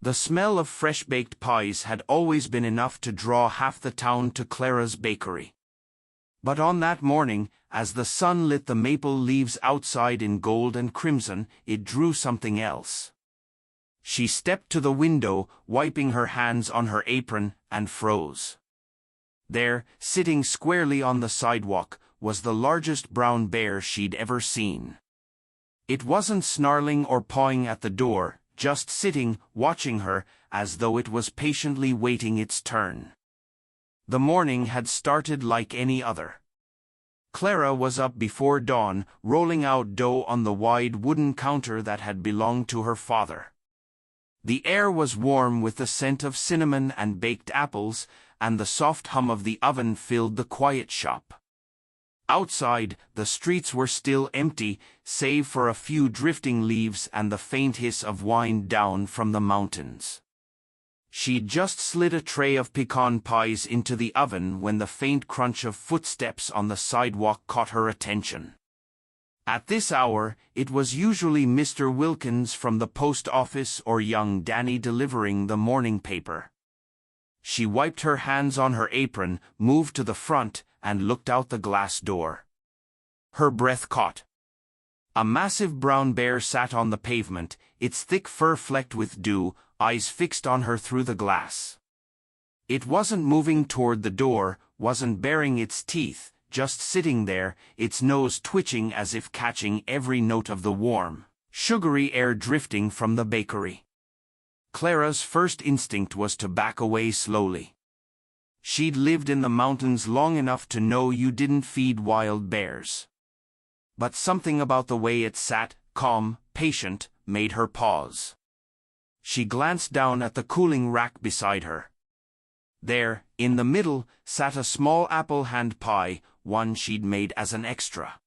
The smell of fresh-baked pies had always been enough to draw half the town to Clara's bakery. But on that morning, as the sun lit the maple leaves outside in gold and crimson, it drew something else. She stepped to the window, wiping her hands on her apron, and froze. There, sitting squarely on the sidewalk, was the largest brown bear she'd ever seen. It wasn't snarling or pawing at the door, just sitting, watching her, as though it was patiently waiting its turn. The morning had started like any other. Clara was up before dawn, rolling out dough on the wide wooden counter that had belonged to her father. The air was warm with the scent of cinnamon and baked apples, and the soft hum of the oven filled the quiet shop. Outside, the streets were still empty, save for a few drifting leaves and the faint hiss of wind down from the mountains. She'd just slid a tray of pecan pies into the oven when the faint crunch of footsteps on the sidewalk caught her attention. At this hour, it was usually Mr. Wilkins from the post office or young Danny delivering the morning paper. She wiped her hands on her apron, moved to the front, and looked out the glass door. Her breath caught. A massive brown bear sat on the pavement, its thick fur flecked with dew, eyes fixed on her through the glass. It wasn't moving toward the door, wasn't baring its teeth, just sitting there, its nose twitching as if catching every note of the warm, sugary air drifting from the bakery. Clara's first instinct was to back away slowly. She'd lived in the mountains long enough to know you didn't feed wild bears. But something about the way it sat, calm, patient, made her pause. She glanced down at the cooling rack beside her. There, in the middle, sat a small apple hand pie, one she'd made as an extra.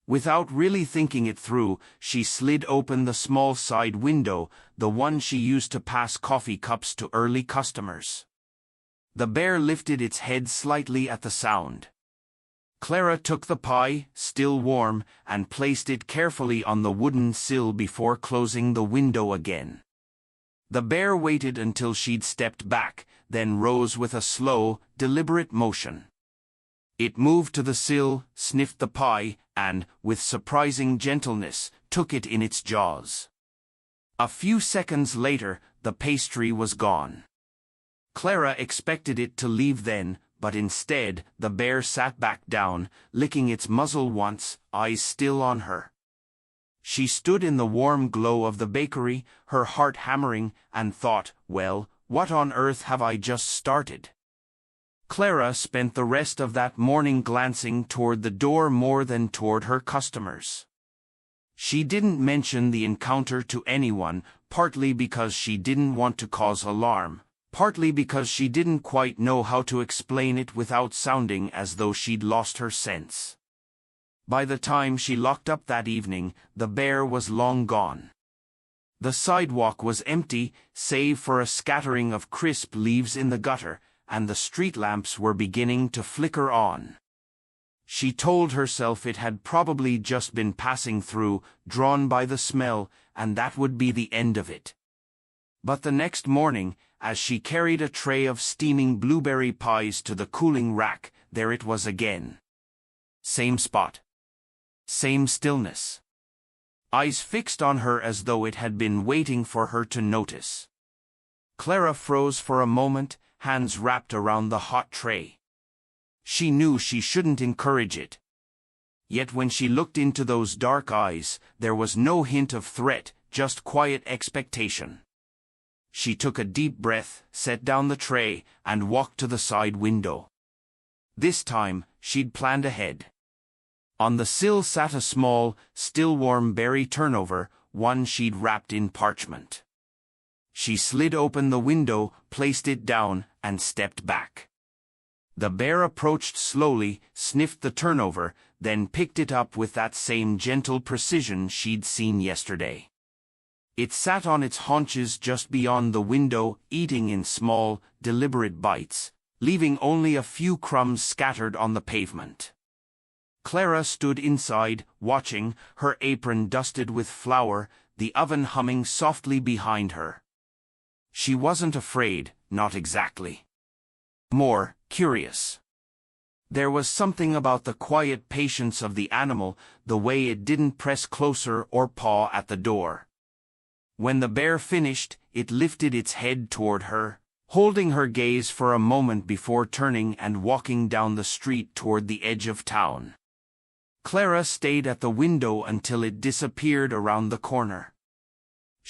Without really thinking it through, she slid open the small side window, the one she used to pass coffee cups to early customers. The bear lifted its head slightly at the sound. Clara took the pie, still warm, and placed it carefully on the wooden sill before closing the window again. The bear waited until she'd stepped back, then rose with a slow, deliberate motion. It moved to the sill, sniffed the pie, and, with surprising gentleness, took it in its jaws. A few seconds later, the pastry was gone. Clara expected it to leave then, but instead, the bear sat back down, licking its muzzle once, eyes still on her. She stood in the warm glow of the bakery, her heart hammering, and thought, well, what on earth have I just started? Clara spent the rest of that morning glancing toward the door more than toward her customers. She didn't mention the encounter to anyone, partly because she didn't want to cause alarm, partly because she didn't quite know how to explain it without sounding as though she'd lost her sense. By the time she locked up that evening, the bear was long gone. The sidewalk was empty, save for a scattering of crisp leaves in the gutter, and the street lamps were beginning to flicker on. She told herself it had probably just been passing through, drawn by the smell, and that would be the end of it. But the next morning, as she carried a tray of steaming blueberry pies to the cooling rack, there it was again. Same spot. Same stillness. Eyes fixed on her as though it had been waiting for her to notice. Clara froze for a moment, hands wrapped around the hot tray. She knew she shouldn't encourage it. Yet when she looked into those dark eyes, there was no hint of threat, just quiet expectation. She took a deep breath, set down the tray, and walked to the side window. This time, she'd planned ahead. On the sill sat a small, still-warm berry turnover, one she'd wrapped in parchment. She slid open the window, placed it down, and stepped back. The bear approached slowly, sniffed the turnover, then picked it up with that same gentle precision she'd seen yesterday. It sat on its haunches just beyond the window, eating in small, deliberate bites, leaving only a few crumbs scattered on the pavement. Clara stood inside, watching, her apron dusted with flour, the oven humming softly behind her. She wasn't afraid, not exactly. More curious. There was something about the quiet patience of the animal, the way it didn't press closer or paw at the door. When the bear finished, it lifted its head toward her, holding her gaze for a moment before turning and walking down the street toward the edge of town. Clara stayed at the window until it disappeared around the corner.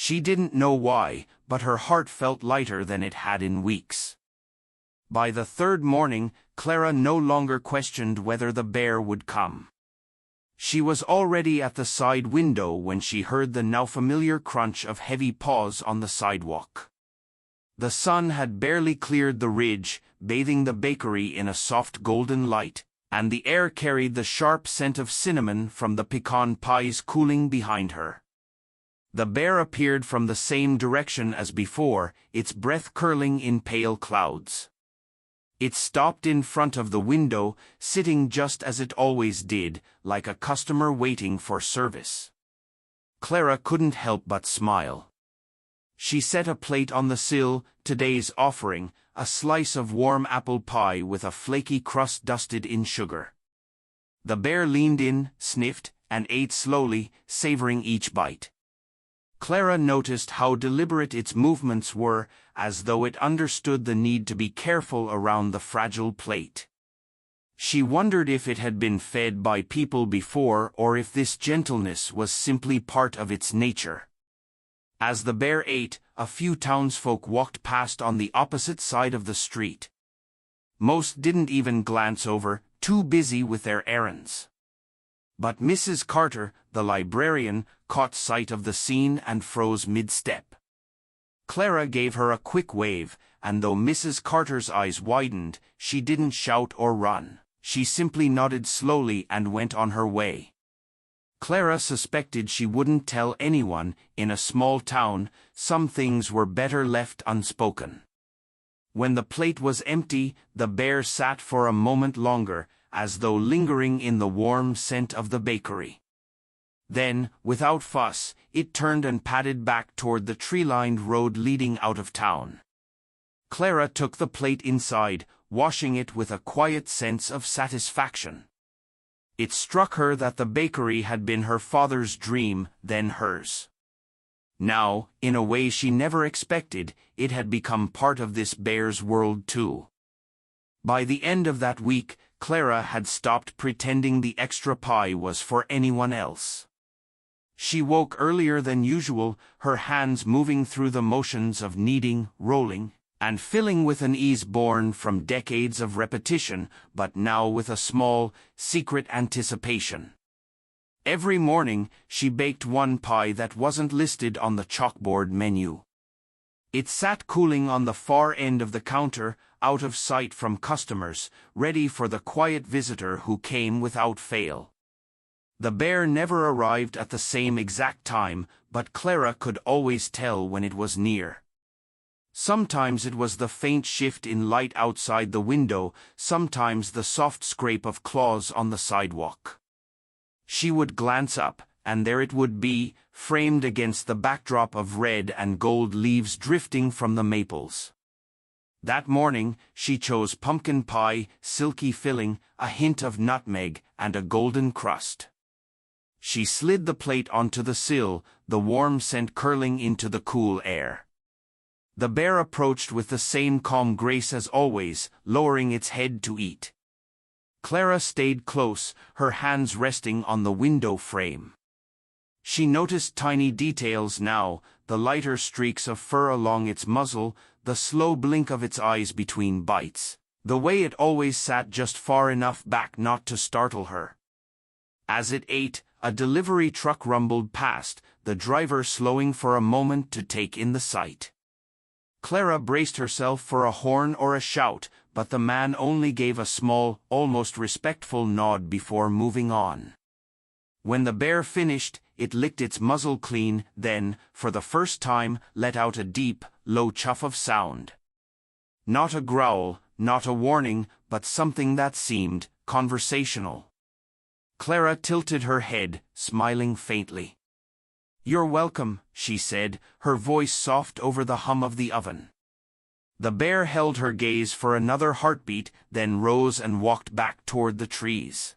She didn't know why, but her heart felt lighter than it had in weeks. By the third morning, Clara no longer questioned whether the bear would come. She was already at the side window when she heard the now familiar crunch of heavy paws on the sidewalk. The sun had barely cleared the ridge, bathing the bakery in a soft golden light, and the air carried the sharp scent of cinnamon from the pecan pies cooling behind her. The bear appeared from the same direction as before, its breath curling in pale clouds. It stopped in front of the window, sitting just as it always did, like a customer waiting for service. Clara couldn't help but smile. She set a plate on the sill, today's offering, a slice of warm apple pie with a flaky crust dusted in sugar. The bear leaned in, sniffed, and ate slowly, savoring each bite. Clara noticed how deliberate its movements were, as though it understood the need to be careful around the fragile plate. She wondered if it had been fed by people before or if this gentleness was simply part of its nature. As the bear ate, a few townsfolk walked past on the opposite side of the street. Most didn't even glance over, too busy with their errands. But Mrs. Carter, the librarian, caught sight of the scene and froze mid-step. Clara gave her a quick wave, and though Mrs. Carter's eyes widened, she didn't shout or run. She simply nodded slowly and went on her way. Clara suspected she wouldn't tell anyone. In a small town, some things were better left unspoken. When the plate was empty, the bear sat for a moment longer, as though lingering in the warm scent of the bakery. Then, without fuss, it turned and padded back toward the tree-lined road leading out of town. Clara took the plate inside, washing it with a quiet sense of satisfaction. It struck her that the bakery had been her father's dream, then hers. Now, in a way she never expected, it had become part of this bear's world too. By the end of that week, Clara had stopped pretending the extra pie was for anyone else. She woke earlier than usual, her hands moving through the motions of kneading, rolling, and filling with an ease born from decades of repetition, but now with a small, secret anticipation. Every morning, she baked one pie that wasn't listed on the chalkboard menu. It sat cooling on the far end of the counter, out of sight from customers, ready for the quiet visitor who came without fail. The bear never arrived at the same exact time, but Clara could always tell when it was near. Sometimes it was the faint shift in light outside the window, sometimes the soft scrape of claws on the sidewalk. She would glance up, and there it would be, framed against the backdrop of red and gold leaves drifting from the maples. That morning, she chose pumpkin pie, silky filling, a hint of nutmeg, and a golden crust. She slid the plate onto the sill, the warm scent curling into the cool air. The bear approached with the same calm grace as always, lowering its head to eat. Clara stayed close, her hands resting on the window frame. She noticed tiny details now, the lighter streaks of fur along its muzzle, the slow blink of its eyes between bites, the way it always sat just far enough back not to startle her. As it ate, a delivery truck rumbled past, the driver slowing for a moment to take in the sight. Clara braced herself for a horn or a shout, but the man only gave a small, almost respectful nod before moving on. When the bear finished, it licked its muzzle clean, then, for the first time, let out a deep, low chuff of sound. Not a growl, not a warning, but something that seemed conversational. Clara tilted her head, smiling faintly. "You're welcome," she said, her voice soft over the hum of the oven. The bear held her gaze for another heartbeat, then rose and walked back toward the trees.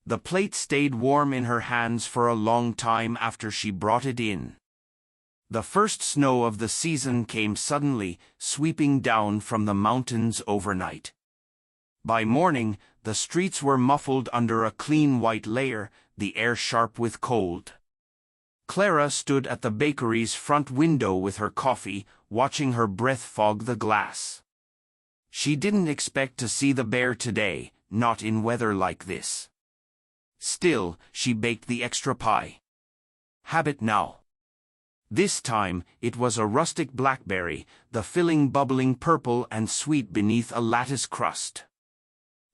The plate stayed warm in her hands for a long time after she brought it in. The first snow of the season came suddenly, sweeping down from the mountains overnight. By morning, the streets were muffled under a clean white layer, the air sharp with cold. Clara stood at the bakery's front window with her coffee, watching her breath fog the glass. She didn't expect to see the bear today, not in weather like this. Still, she baked the extra pie. Habit now. This time, it was a rustic blackberry, the filling bubbling purple and sweet beneath a lattice crust.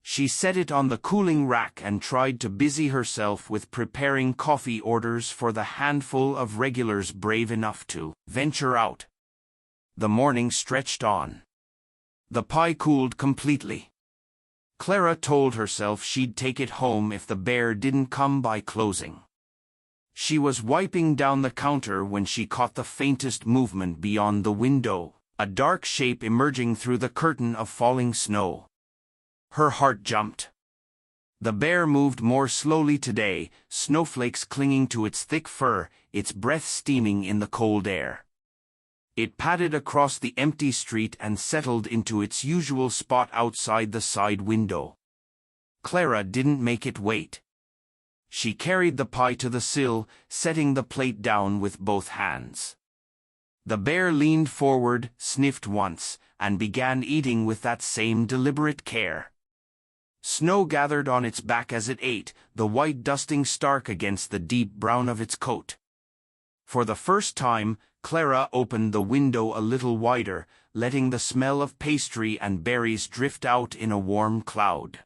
She set it on the cooling rack and tried to busy herself with preparing coffee orders for the handful of regulars brave enough to venture out. The morning stretched on. The pie cooled completely. Clara told herself she'd take it home if the bear didn't come by closing. She was wiping down the counter when she caught the faintest movement beyond the window, a dark shape emerging through the curtain of falling snow. Her heart jumped. The bear moved more slowly today, snowflakes clinging to its thick fur, its breath steaming in the cold air. It padded across the empty street and settled into its usual spot outside the side window. Clara didn't make it wait. She carried the pie to the sill, setting the plate down with both hands. The bear leaned forward, sniffed once, and began eating with that same deliberate care. Snow gathered on its back as it ate, the white dusting stark against the deep brown of its coat. For the first time, Clara opened the window a little wider, letting the smell of pastry and berries drift out in a warm cloud.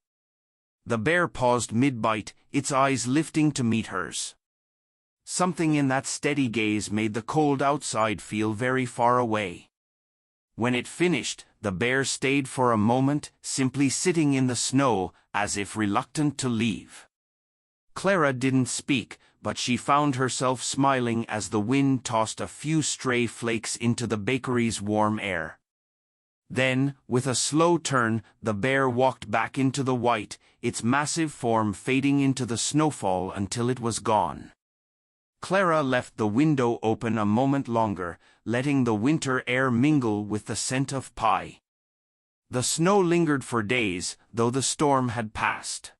The bear paused mid-bite, its eyes lifting to meet hers. Something in that steady gaze made the cold outside feel very far away. When it finished, the bear stayed for a moment, simply sitting in the snow, as if reluctant to leave. Clara didn't speak, but she found herself smiling as the wind tossed a few stray flakes into the bakery's warm air. Then, with a slow turn, the bear walked back into the white, its massive form fading into the snowfall until it was gone. Clara left the window open a moment longer, letting the winter air mingle with the scent of pie. The snow lingered for days, though the storm had passed.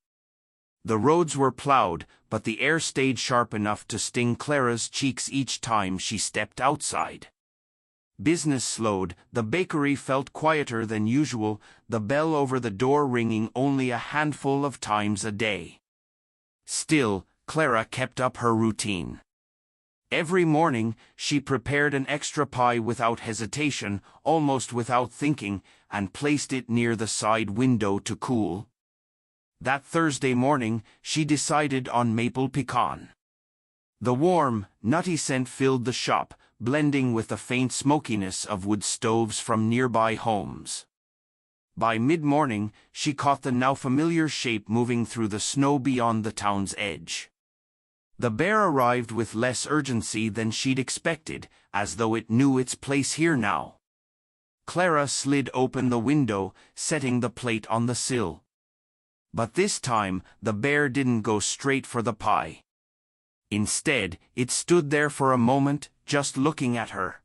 The roads were plowed, but the air stayed sharp enough to sting Clara's cheeks each time she stepped outside. Business slowed, the bakery felt quieter than usual, the bell over the door ringing only a handful of times a day. Still, Clara kept up her routine. Every morning, she prepared an extra pie without hesitation, almost without thinking, and placed it near the side window to cool. That Thursday morning, she decided on maple pecan. The warm, nutty scent filled the shop, blending with the faint smokiness of wood stoves from nearby homes. By mid-morning, she caught the now familiar shape moving through the snow beyond the town's edge. The bear arrived with less urgency than she'd expected, as though it knew its place here now. Clara slid open the window, setting the plate on the sill. But this time, the bear didn't go straight for the pie. Instead, it stood there for a moment, just looking at her.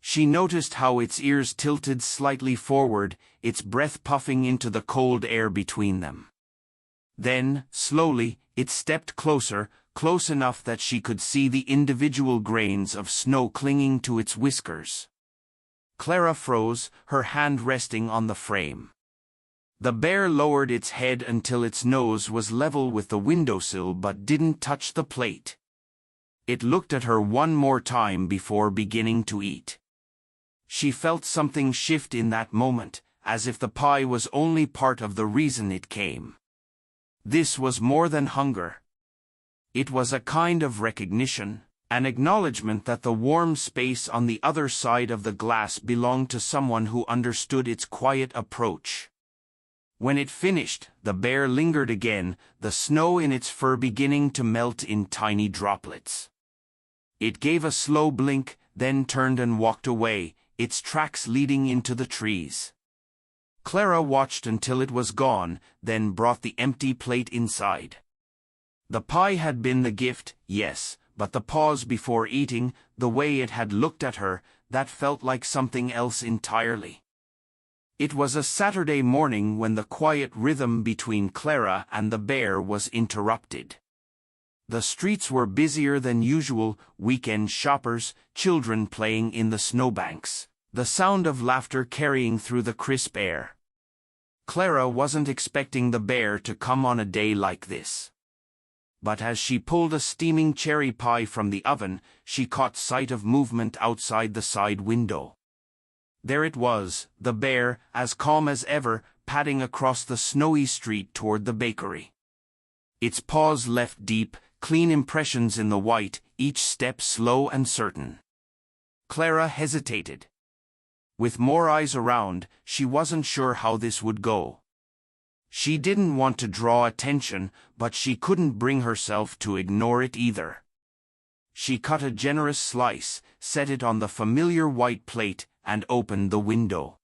She noticed how its ears tilted slightly forward, its breath puffing into the cold air between them. Then, slowly, it stepped closer, close enough that she could see the individual grains of snow clinging to its whiskers. Clara froze, her hand resting on the frame. The bear lowered its head until its nose was level with the windowsill but didn't touch the plate. It looked at her one more time before beginning to eat. She felt something shift in that moment, as if the pie was only part of the reason it came. This was more than hunger. It was a kind of recognition, an acknowledgement that the warm space on the other side of the glass belonged to someone who understood its quiet approach. When it finished, the bear lingered again, the snow in its fur beginning to melt in tiny droplets. It gave a slow blink, then turned and walked away, its tracks leading into the trees. Clara watched until it was gone, then brought the empty plate inside. The pie had been the gift, yes, but the pause before eating, the way it had looked at her, that felt like something else entirely. It was a Saturday morning when the quiet rhythm between Clara and the bear was interrupted. The streets were busier than usual, weekend shoppers, children playing in the snowbanks, the sound of laughter carrying through the crisp air. Clara wasn't expecting the bear to come on a day like this. But as she pulled a steaming cherry pie from the oven, she caught sight of movement outside the side window. There it was, the bear, as calm as ever, padding across the snowy street toward the bakery. Its paws left deep, clean impressions in the white, each step slow and certain. Clara hesitated. With more eyes around, she wasn't sure how this would go. She didn't want to draw attention, but she couldn't bring herself to ignore it either. She cut a generous slice, set it on the familiar white plate, and opened the window.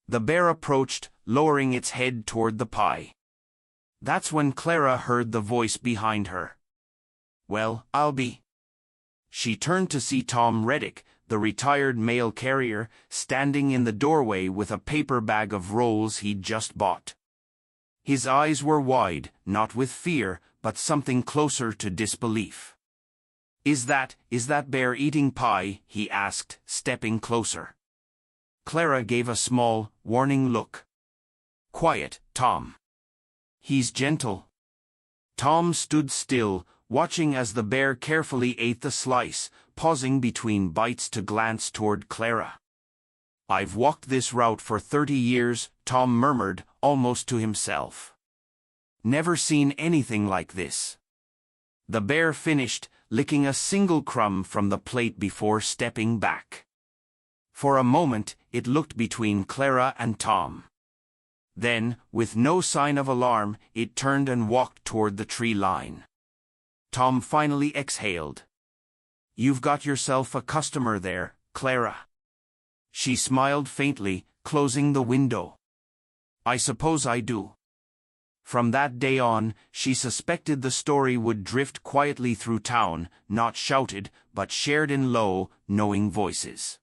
The bear approached, lowering its head toward the pie. That's when Clara heard the voice behind her. "Well, I'll be." She turned to see Tom Reddick, the retired mail carrier, standing in the doorway with a paper bag of rolls he'd just bought. His eyes were wide, not with fear, but something closer to disbelief. Is that bear eating pie?" he asked, stepping closer. Clara gave a small, warning look. "Quiet, Tom. He's gentle." Tom stood still, watching as the bear carefully ate the slice, pausing between bites to glance toward Clara. "I've walked this route for 30 years, Tom murmured, almost to himself. "Never seen anything like this." The bear finished, licking a single crumb from the plate before stepping back. For a moment, it looked between Clara and Tom. Then, with no sign of alarm, it turned and walked toward the tree line. Tom finally exhaled. "You've got yourself a customer there, Clara." She smiled faintly, closing the window. "I suppose I do." From that day on, she suspected the story would drift quietly through town, not shouted, but shared in low, knowing voices.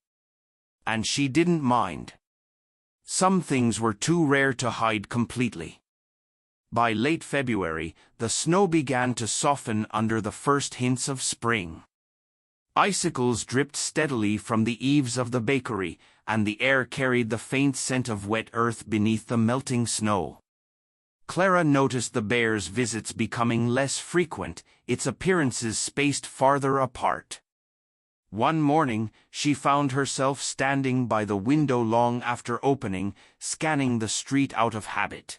And she didn't mind. Some things were too rare to hide completely. By late February, the snow began to soften under the first hints of spring. Icicles dripped steadily from the eaves of the bakery, and the air carried the faint scent of wet earth beneath the melting snow. Clara noticed the bear's visits becoming less frequent, its appearances spaced farther apart. One morning, she found herself standing by the window long after opening, scanning the street out of habit.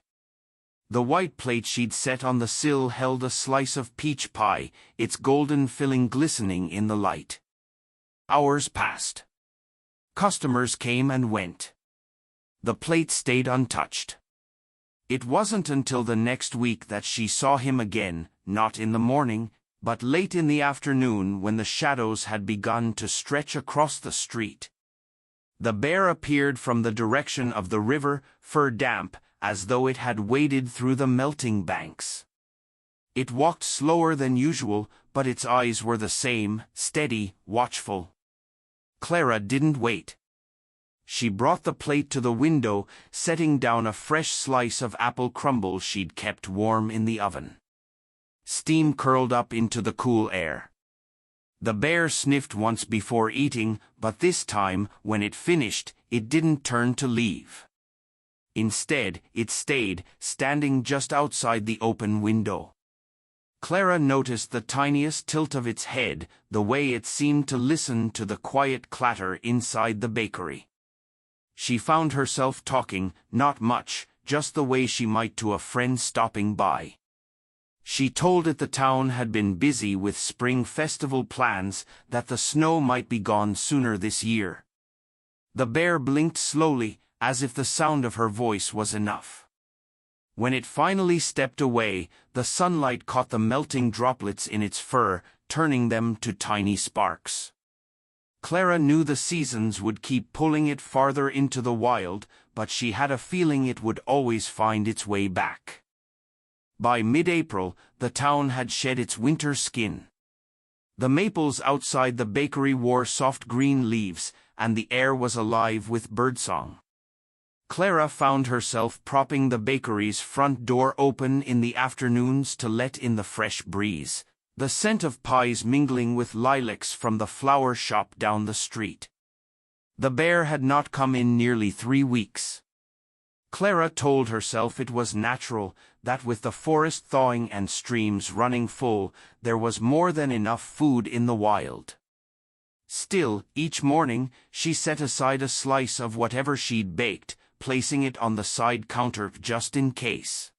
The white plate she'd set on the sill held a slice of peach pie, its golden filling glistening in the light. Hours passed. Customers came and went. The plate stayed untouched. It wasn't until the next week that she saw him again, not in the morning, but late in the afternoon when the shadows had begun to stretch across the street. The bear appeared from the direction of the river, fur damp, as though it had waded through the melting banks. It walked slower than usual, but its eyes were the same, steady, watchful. Clara didn't wait. She brought the plate to the window, setting down a fresh slice of apple crumble she'd kept warm in the oven. Steam curled up into the cool air. The bear sniffed once before eating, but this time, when it finished, it didn't turn to leave. Instead, it stayed, standing just outside the open window. Clara noticed the tiniest tilt of its head, the way it seemed to listen to the quiet clatter inside the bakery. She found herself talking, not much, just the way she might to a friend stopping by. She told it the town had been busy with spring festival plans, that the snow might be gone sooner this year. The bear blinked slowly, as if the sound of her voice was enough. When it finally stepped away, the sunlight caught the melting droplets in its fur, turning them to tiny sparks. Clara knew the seasons would keep pulling it farther into the wild, but she had a feeling it would always find its way back. By mid-April, the town had shed its winter skin. The maples outside the bakery wore soft green leaves, and the air was alive with birdsong. Clara found herself propping the bakery's front door open in the afternoons to let in the fresh breeze, the scent of pies mingling with lilacs from the flower shop down the street. The bear had not come in nearly 3 weeks. Clara told herself it was natural, that with the forest thawing and streams running full, there was more than enough food in the wild. Still, each morning, she set aside a slice of whatever she'd baked, placing it on the side counter just in case.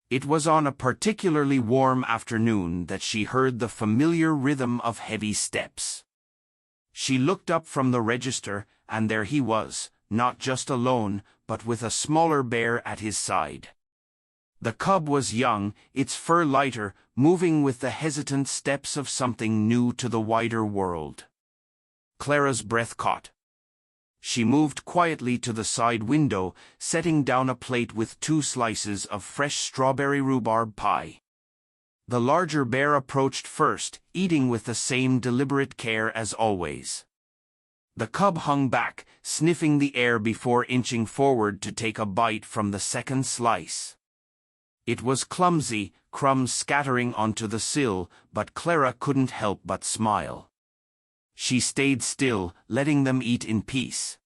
It was on a particularly warm afternoon that she heard the familiar rhythm of heavy steps. She looked up from the register, and there he was, not just alone, but with a smaller bear at his side. The cub was young, its fur lighter, moving with the hesitant steps of something new to the wider world. Clara's breath caught. She moved quietly to the side window, setting down a plate with 2 slices of fresh strawberry rhubarb pie. The larger bear approached first, eating with the same deliberate care as always. The cub hung back, sniffing the air before inching forward to take a bite from the second slice. It was clumsy, crumbs scattering onto the sill, but Clara couldn't help but smile. She stayed still, letting them eat in peace.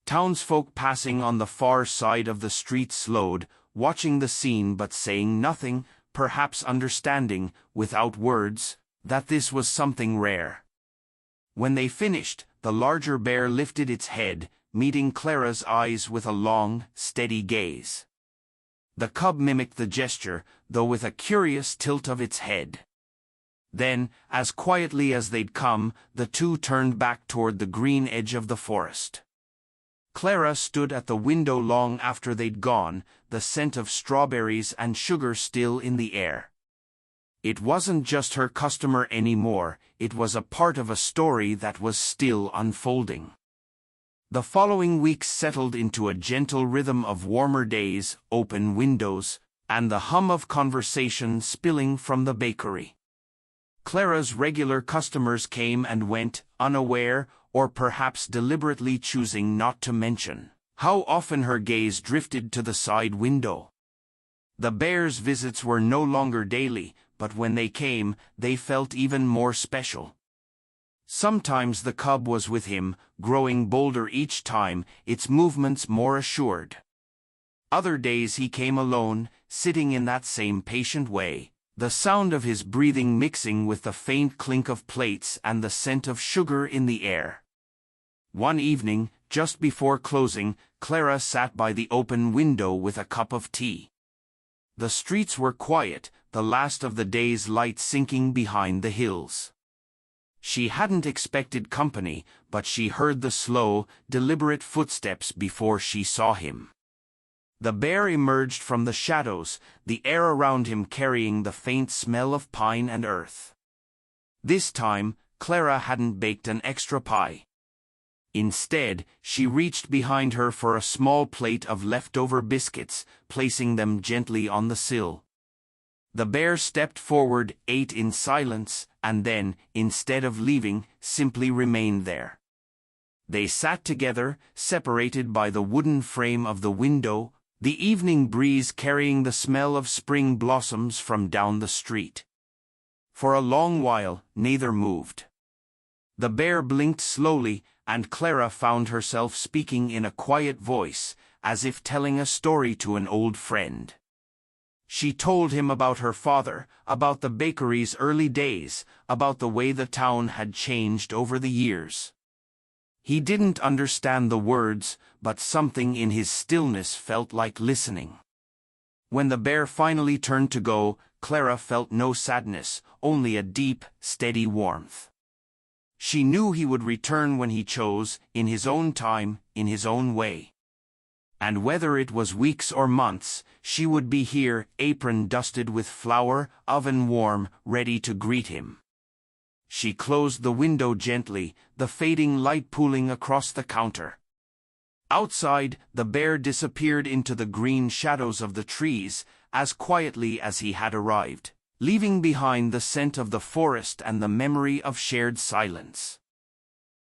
Townsfolk passing on the far side of the street slowed, watching the scene but saying nothing, perhaps understanding, without words, that this was something rare. When they finished, the larger bear lifted its head, meeting Clara's eyes with a long, steady gaze. The cub mimicked the gesture, though with a curious tilt of its head. Then, as quietly as they'd come, the two turned back toward the green edge of the forest. Clara stood at the window long after they'd gone, the scent of strawberries and sugar still in the air. It wasn't just her customer anymore, it was a part of a story that was still unfolding. The following weeks settled into a gentle rhythm of warmer days, open windows, and the hum of conversation spilling from the bakery. Clara's regular customers came and went, unaware, or perhaps deliberately choosing not to mention how often her gaze drifted to the side window. The bear's visits were no longer daily, but when they came, they felt even more special. Sometimes the cub was with him, growing bolder each time, its movements more assured. Other days he came alone, sitting in that same patient way, the sound of his breathing mixing with the faint clink of plates and the scent of sugar in the air. One evening, just before closing, Clara sat by the open window with a cup of tea. The streets were quiet, the last of the day's light sinking behind the hills. She hadn't expected company, but she heard the slow, deliberate footsteps before she saw him. The bear emerged from the shadows, the air around him carrying the faint smell of pine and earth. This time, Clara hadn't baked an extra pie. Instead, she reached behind her for a small plate of leftover biscuits, placing them gently on the sill. The bear stepped forward, ate in silence, and then, instead of leaving, simply remained there. They sat together, separated by the wooden frame of the window, the evening breeze carrying the smell of spring blossoms from down the street. For a long while, neither moved. The bear blinked slowly, and Clara found herself speaking in a quiet voice, as if telling a story to an old friend. She told him about her father, about the bakery's early days, about the way the town had changed over the years. He didn't understand the words, but something in his stillness felt like listening. When the bear finally turned to go, Clara felt no sadness, only a deep, steady warmth. She knew he would return when he chose, in his own time, in his own way. And whether it was weeks or months, she would be here, apron dusted with flour, oven warm, ready to greet him. She closed the window gently, the fading light pooling across the counter. Outside, the bear disappeared into the green shadows of the trees, as quietly as he had arrived, leaving behind the scent of the forest and the memory of shared silence.